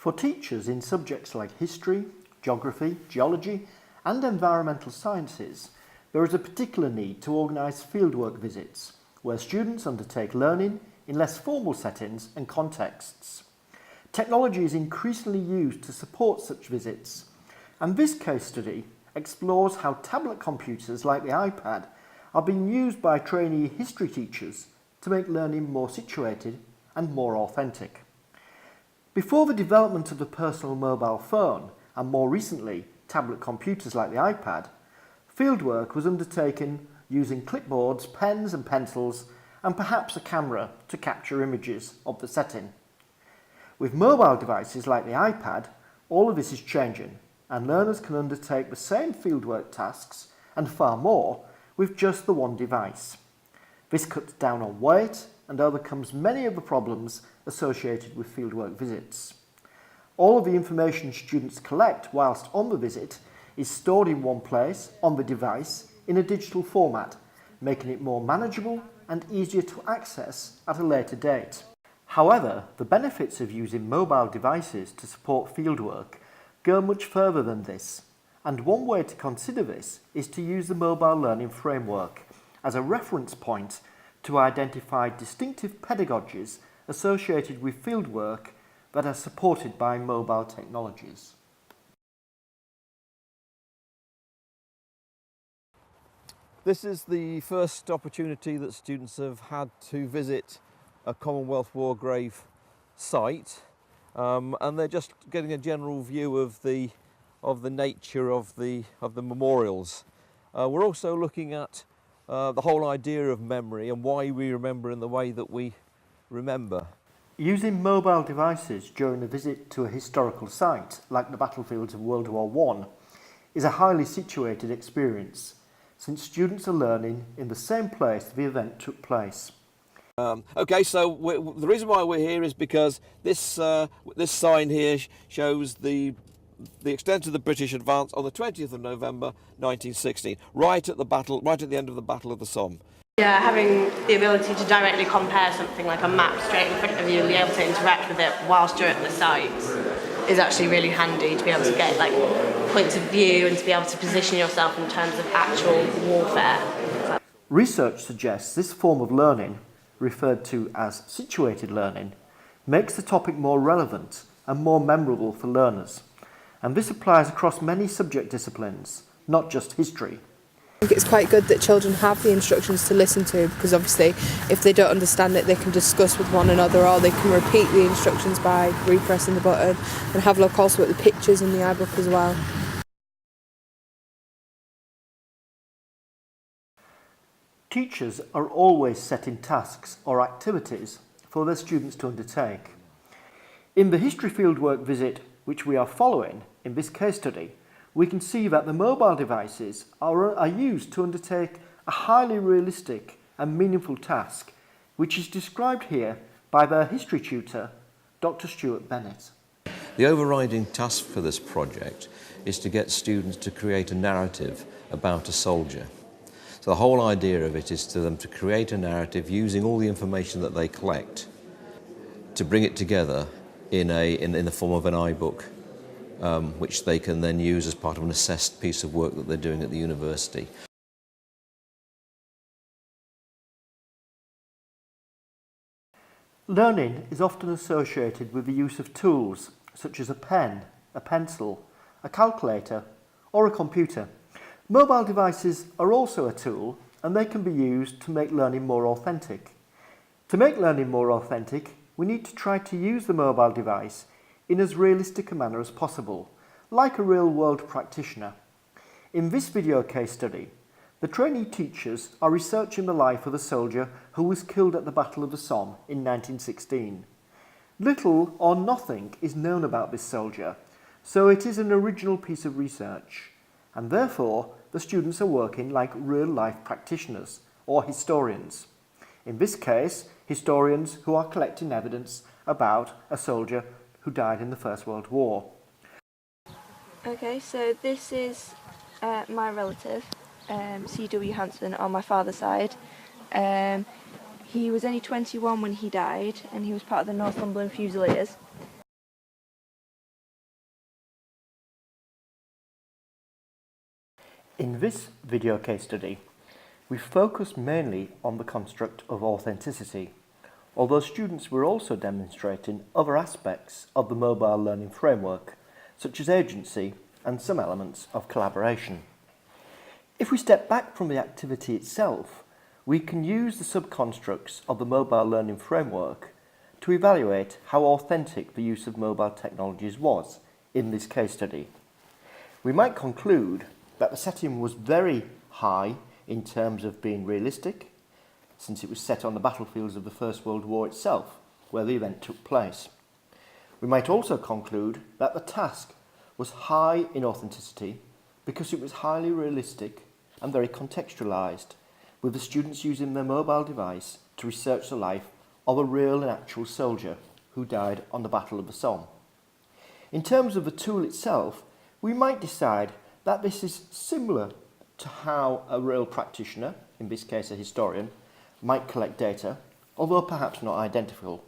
For teachers in subjects like history, geography, geology and environmental sciences, there is a particular need to organise fieldwork visits, where students undertake learning in less formal settings and contexts. Technology is increasingly used to support such visits, and this case study explores how tablet computers like the iPad are being used by trainee history teachers to make learning more situated and more authentic. Before the development of the personal mobile phone, and more recently tablet computers like the iPad, fieldwork was undertaken using clipboards, pens and pencils, and perhaps a camera to capture images of the setting. With mobile devices like the iPad, all of this is changing, and learners can undertake the same fieldwork tasks and far more with just the one device. This cuts down on weight and overcomes many of the problems associated with fieldwork visits. All of the information students collect whilst on the visit is stored in one place on the device in a digital format, making it more manageable and easier to access at a later date. However, the benefits of using mobile devices to support fieldwork go much further than this, and one way to consider this is to use the mobile learning framework as a reference point to identify distinctive pedagogies associated with fieldwork that are supported by mobile technologies. This is the first opportunity that students have had to visit a Commonwealth War Grave site, and they're just getting a general view of the nature of the memorials. We're also looking at the whole idea of memory and why we remember in the way that we remember. Using mobile devices during a visit to a historical site, like the battlefields of World War I, is a highly situated experience, since students are learning in the same place the event took place. Okay, so the reason why we're here is because this sign here shows the extent of the British advance on the 20th of November 1916, right at the end of the Battle of the Somme. Yeah, having the ability to directly compare something like a map straight in front of you and be able to interact with it whilst you're at the site is actually really handy, to be able to get like points of view and to be able to position yourself in terms of actual warfare. Research suggests this form of learning, referred to as situated learning, makes the topic more relevant and more memorable for learners. And this applies across many subject disciplines, not just history. I think it's quite good that children have the instructions to listen to, because obviously if they don't understand it they can discuss with one another, or they can repeat the instructions by repressing the button, and have a look also at the pictures in the iBook as well. Teachers are always setting tasks or activities for their students to undertake. In the history fieldwork visit which we are following in this case study, we can see that the mobile devices are used to undertake a highly realistic and meaningful task, which is described here by their history tutor, Dr. Stuart Bennett. The overriding task for this project is to get students to create a narrative about a soldier. So the whole idea of it is for them to create a narrative using all the information that they collect, to bring it together in the form of an iBook, which they can then use as part of an assessed piece of work that they're doing at the university. Learning is often associated with the use of tools such as a pen, a pencil, a calculator or a computer. Mobile devices are also a tool, and they can be used to make learning more authentic. To make learning more authentic, we need to try to use the mobile device in as realistic a manner as possible, like a real-world practitioner. In this video case study, the trainee teachers are researching the life of a soldier who was killed at the Battle of the Somme in 1916. Little or nothing is known about this soldier, so it is an original piece of research, and therefore the students are working like real-life practitioners or historians. In this case, historians who are collecting evidence about a soldier who died in the First World War. Okay, so this is my relative, C.W. Hanson, on my father's side. He was only 21 when he died, and he was part of the Northumberland Fusiliers. In this video case study, we focused mainly on the construct of authenticity, although students were also demonstrating other aspects of the mobile learning framework, such as agency and some elements of collaboration. If we step back from the activity itself, we can use the subconstructs of the mobile learning framework to evaluate how authentic the use of mobile technologies was in this case study. We might conclude that the setting was very high in terms of being realistic, since it was set on the battlefields of the First World War itself, where the event took place. We might also conclude that the task was high in authenticity because it was highly realistic and very contextualised, with the students using their mobile device to research the life of a real and actual soldier who died on the Battle of the Somme. In terms of the tool itself, we might decide that this is similar to how a real practitioner, in this case a historian, might collect data, although perhaps not identical.